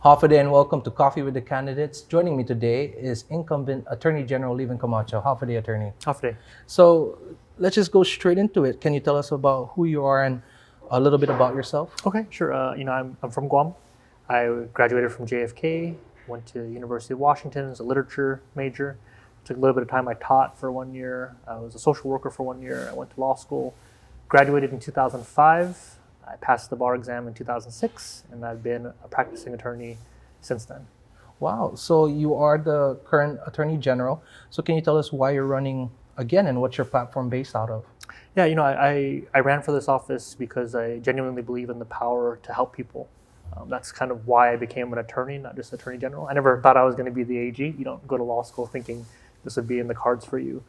Hafide and welcome to Coffee with the Candidates. Joining me today is incumbent Attorney General Leevin Camacho. Hafide, attorney. Hafide. So let's just go straight into it. Can you tell us about who you are and a little bit about yourself? Okay, sure. I'm from Guam. I graduated from JFK, went to University of Washington as a literature major. Took a little bit of time. I taught for 1 year. I was a social worker for 1 year. I went to law school. Graduated in 2005. I passed the bar exam in 2006, and I've been a practicing attorney since then. Wow. So you are the current Attorney General. So can you tell us why you're running again and what's your platform based out of? Yeah, I ran for this office because I genuinely believe in the power to help people. That's kind of why I became an attorney, not just Attorney General. I never thought I was going to be the AG. You don't go to law school thinking this would be in the cards for you.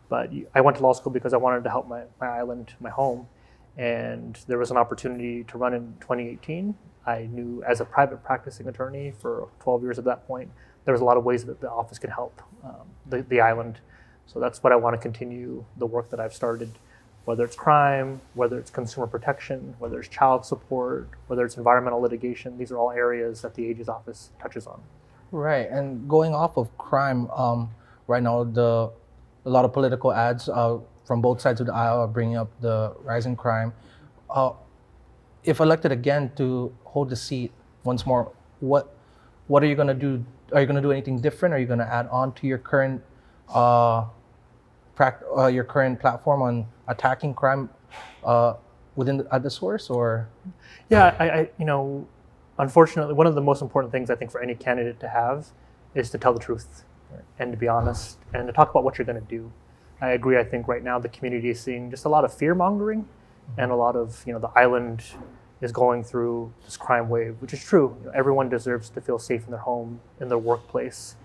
But I went to law school because I wanted to help my island, my home. And there was an opportunity to run in 2018. I knew as a private practicing attorney for 12 years at that point, there was a lot of ways that the office could help the island. So that's what I want to continue the work that I've started, whether it's crime, whether it's consumer protection, whether it's child support, whether it's environmental litigation. These are all areas that the AG's office touches on. Right. And going off of crime, right now, a lot of political ads from both sides of the aisle are bringing up the rising crime. If elected again to hold the seat once more, what are you going to do? Are you going to do anything different? Are you going to add on to your current platform on attacking crime at the source, or? Yeah, unfortunately, one of the most important things I think for any candidate to have is to tell the truth and to be honest and to talk about what you're going to do. I agree. I think right now the community is seeing just a lot of fear mongering, and a lot of the island is going through this crime wave, which is true. Everyone deserves to feel safe in their home, in their workplace.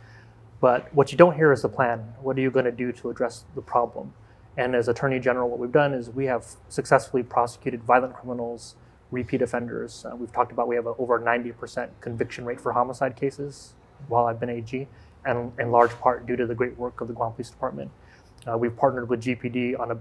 But what you don't hear is the plan. What are you going to do to address the problem? And as Attorney General, what we've done is we have successfully prosecuted violent criminals, repeat offenders. We've talked about we have over 90% conviction rate for homicide cases while I've been AG, and in large part due to the great work of the Guam Police Department. We've partnered with GPD on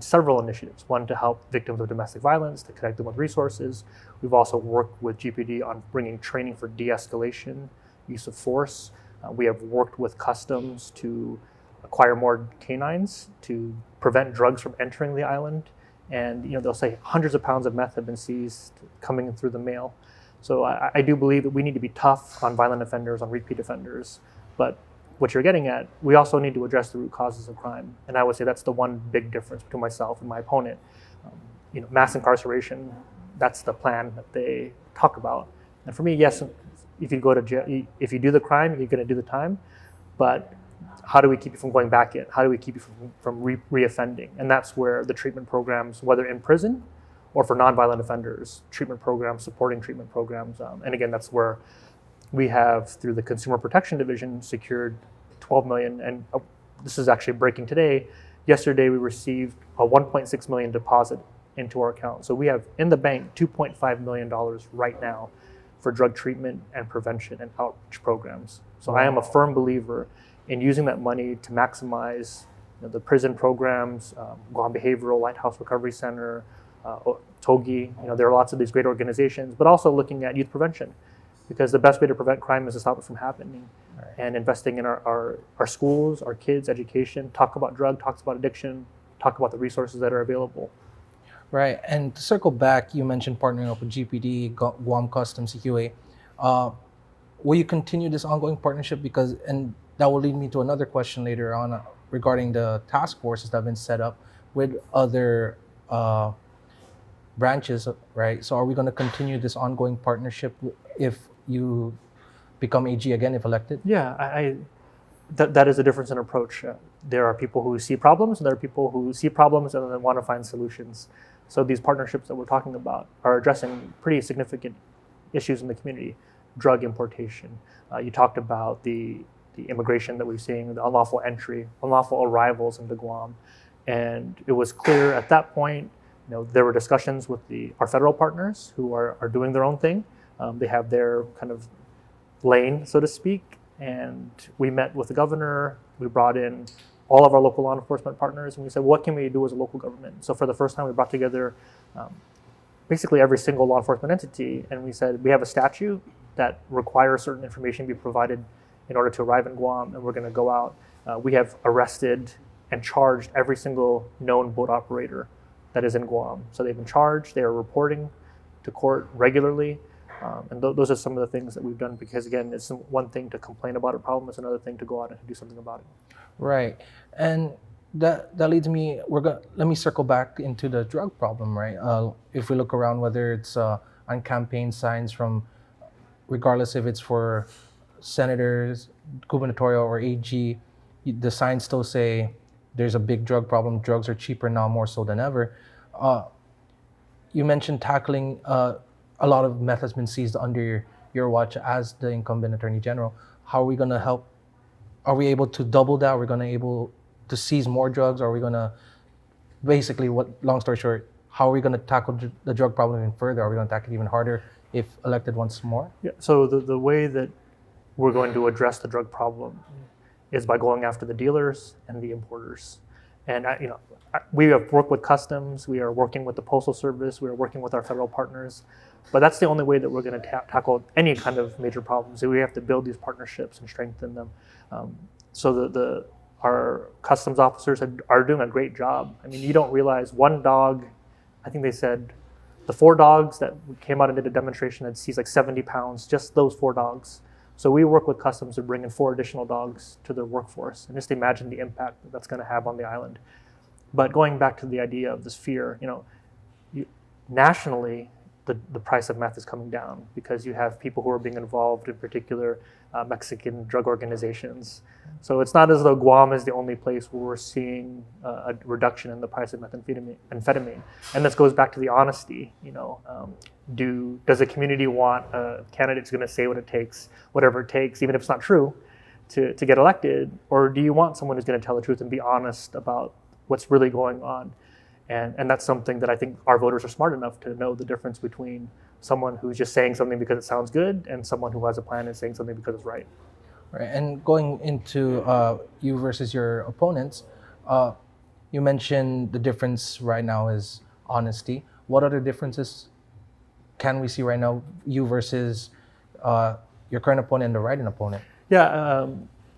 several initiatives, one to help victims of domestic violence, to connect them with resources. We've also worked with GPD on bringing training for de-escalation, use of force. We have worked with Customs to acquire more canines to prevent drugs from entering the island. And they'll say hundreds of pounds of meth have been seized coming through the mail. So I do believe that we need to be tough on violent offenders, on repeat offenders. But what you're getting at, we also need to address the root causes of crime. And I would say that's the one big difference between myself and my opponent. Mass incarceration, that's the plan that they talk about. And for me, yes, if you go to jail, if you do the crime, you're going to do the time. But how do we keep you from going back in? How do we keep you from reoffending? And that's where the treatment programs, whether in prison or for nonviolent offenders, treatment programs, supporting treatment programs. And again, that's where we have, through the Consumer Protection Division, secured $12 million. And this is actually breaking today. Yesterday, we received a $1.6 million deposit into our account. So we have in the bank $2.5 million right now for drug treatment and prevention and outreach programs. So I am a firm believer in using that money to maximize the prison programs, Guam Behavioral, Lighthouse Recovery Center, TOGI. There are lots of these great organizations, but also looking at youth prevention, because the best way to prevent crime is to stop it from happening. Right. And investing in our schools, our kids' education, talk about talks about addiction, talk about the resources that are available. Right. And to circle back, you mentioned partnering up with GPD, Guam Customs, CQA. Will you continue this ongoing partnership? And that will lead me to another question later on regarding the task forces that have been set up with other branches, right? So are we going to continue this ongoing partnership if you become AG again, if elected? Yeah, that is a difference in approach. There are people who see problems, and there are people who see problems and then want to find solutions. So these partnerships that we're talking about are addressing pretty significant issues in the community. Drug importation. You talked about the immigration that we're seeing, the unlawful entry, unlawful arrivals into Guam. And it was clear at that point, there were discussions with our federal partners who are doing their own thing. They have their kind of lane, so to speak. And we met with the governor. We brought in all of our local law enforcement partners, and we said, what can we do as a local government? So for the first time, we brought together basically every single law enforcement entity, and we said, we have a statute, that require certain information be provided in order to arrive in Guam, and we're going to go out. We have arrested and charged every single known boat operator that is in Guam. So they've been charged, they are reporting to court regularly, and those are some of the things that we've done, because again, it's one thing to complain about a problem, it's another thing to go out and do something about it. Right, and that leads me. Let me circle back into the drug problem, right? If we look around, whether it's on campaign signs from, regardless if it's for senators, gubernatorial, or AG, the signs still say there's a big drug problem. Drugs are cheaper now, more so than ever. You mentioned tackling. A lot of meth has been seized under your watch as the incumbent attorney general. How are we going to help? Are we able to double that? Are we going to able to seize more drugs? Are we going to, basically, long story short, how are we going to tackle the drug problem even further? Are we going to tackle it even harder if elected once more? Yeah. So the way that we're going to address the drug problem is by going after the dealers and the importers. And we have worked with customs, we are working with the Postal Service, we are working with our federal partners, but that's the only way that we're going to tackle any kind of major problems. So we have to build these partnerships and strengthen them. So our customs officers are doing a great job. I mean, you don't realize one dog, I think they said the 4 dogs that came out and did a demonstration had seized like 70 pounds, just those 4 dogs. So we work with customs to bring in 4 additional dogs to their workforce, and just imagine the impact that that's going to have on the island. But going back to the idea of this fear, nationally, the price of meth is coming down because you have people who are being involved, in particular Mexican drug organizations. So it's not as though Guam is the only place where we're seeing a reduction in the price of methamphetamine. And this goes back to the honesty. Does the community want a candidate who's going to say what it takes, whatever it takes, even if it's not true, to get elected? Or do you want someone who's going to tell the truth and be honest about what's really going on? And that's something that I think our voters are smart enough to know the difference between someone who's just saying something because it sounds good and someone who has a plan and saying something because it's right. Right. And going into you versus your opponents, you mentioned the difference right now is honesty. What other differences can we see right now, you versus your current opponent and the write-in opponent? Yeah,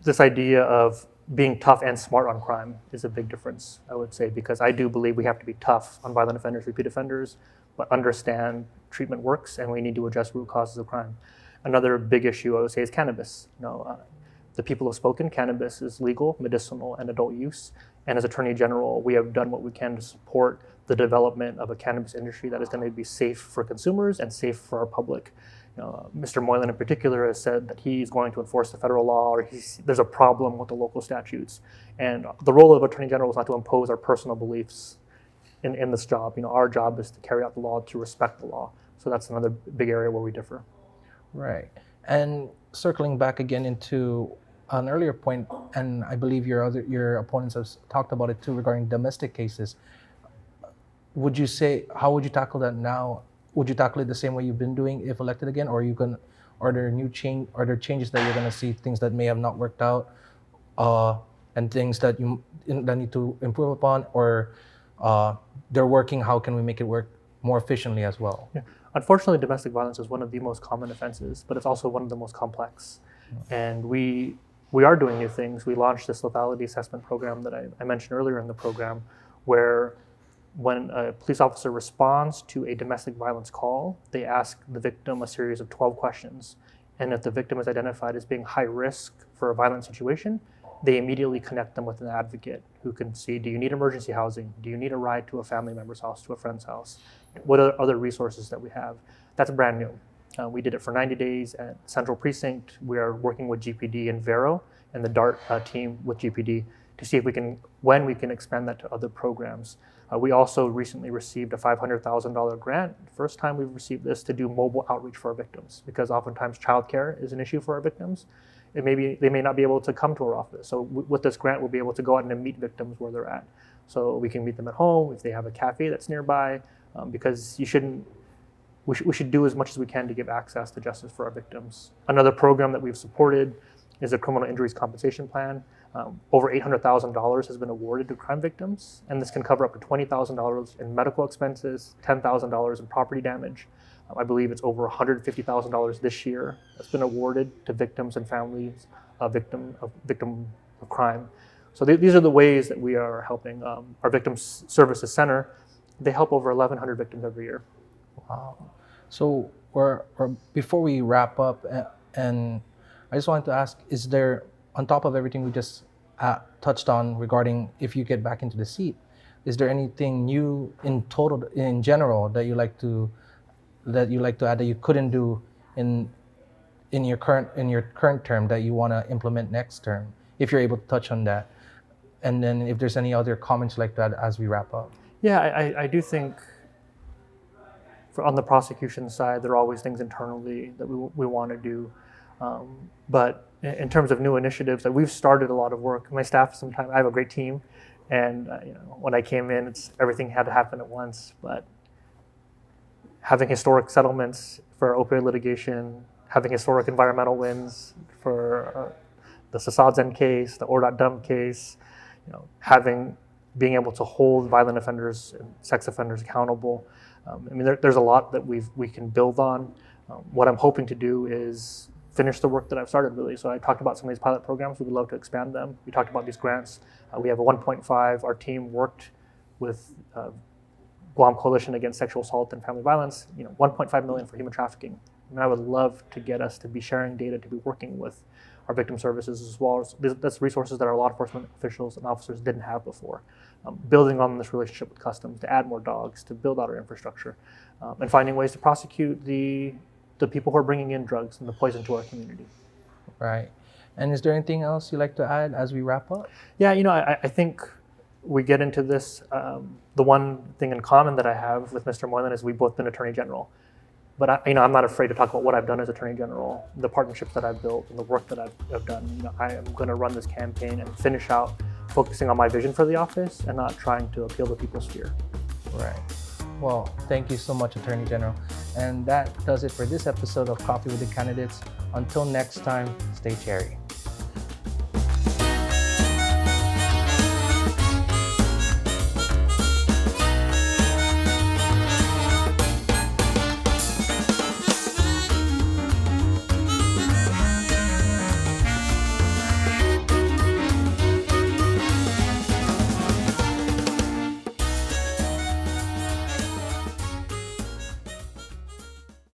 this idea of being tough and smart on crime is a big difference, I would say, because I do believe we have to be tough on violent offenders, repeat offenders, but understand treatment works and we need to address root causes of crime. Another big issue, I would say, is cannabis. The people have spoken. Cannabis is legal, medicinal, and adult use. And as Attorney General, we have done what we can to support the development of a cannabis industry that is going to be safe for consumers and safe for our public. Mr. Moylan in particular has said that he's going to enforce the federal law, or there's a problem with the local statutes. And the role of Attorney General is not to impose our personal beliefs in this job. Our job is to carry out the law, to respect the law. So that's another big area where we differ. Right. And circling back again into an earlier point, and I believe your opponents have talked about it too regarding domestic cases. How would you tackle that now? Would you tackle it the same way you've been doing if elected again, or are there changes that you're gonna see, things that may have not worked out, and things that need to improve upon, or they're working? How can we make it work more efficiently as well? Yeah. Unfortunately, domestic violence is one of the most common offenses, but it's also one of the most complex. And we are doing new things. We launched this lethality assessment program that I mentioned earlier in the program, where when a police officer responds to a domestic violence call, they ask the victim a series of 12 questions. And if the victim is identified as being high risk for a violent situation, they immediately connect them with an advocate who can see, do you need emergency housing? Do you need a ride to a family member's house, to a friend's house? What are other resources that we have? That's brand new. We did it for 90 days at Central Precinct. We are working with GPD and Vero and the DART team with GPD to see if when we can expand that to other programs. We also recently received a $500,000 grant, first time we've received this, to do mobile outreach for our victims, because oftentimes childcare is an issue for our victims. They may not be able to come to our office. So with this grant, we'll be able to go out and meet victims where they're at. So we can meet them at home, if they have a cafe that's nearby, because we should do as much as we can to give access to justice for our victims. Another program that we've supported is a criminal injuries compensation plan. Over $800,000 has been awarded to crime victims, and this can cover up to $20,000 in medical expenses, $10,000 in property damage. I believe it's over $150,000 this year that's been awarded to victims and families of victim of crime. So these are the ways that we are helping. Our Victims Services Center, they help over 1,100 victims every year. Wow. So before we wrap up, and I just wanted to ask, is there, on top of everything we just touched on regarding if you get back into the seat, is there anything new in general that you like to add that you couldn't do in your current term that you want to implement next term, if you're able to touch on that? And then if there's any other comments like that as we wrap up. Yeah, I do think on the prosecution side, there are always things internally that we want to do. But in terms of new initiatives, that we've started a lot of work. My staff, sometimes I have a great team, and when I came in, everything had to happen at once. But having historic settlements for opioid litigation, having historic environmental wins for the Sasadzen case, the Ordot-Dump case, being able to hold violent offenders and sex offenders accountable. There's a lot that we can build on. What I'm hoping to do is finish the work that I've started, really. So I talked about some of these pilot programs. We would love to expand them. We talked about these grants. We have a 1.5. Our team worked with Guam Coalition Against Sexual Assault and Family Violence, 1.5 million for human trafficking. I would love to get us to be sharing data, to be working with our victim services as well. That's resources that our law enforcement officials and officers didn't have before. Building on this relationship with Customs to add more dogs, to build out our infrastructure, and finding ways to prosecute the people who are bringing in drugs and the poison to our community. Right. And is there anything else you'd like to add as we wrap up? Yeah, I think we get into this. The one thing in common that I have with Mr. Moylan is we've both been Attorney General. But I'm not afraid to talk about what I've done as Attorney General, the partnerships that I've built, and the work that I've done. I am going to run this campaign and finish out focusing on my vision for the office and not trying to appeal to people's fear. Right. Well, thank you so much, Attorney General. And that does it for this episode of Coffee with the Candidates. Until next time, stay cherry.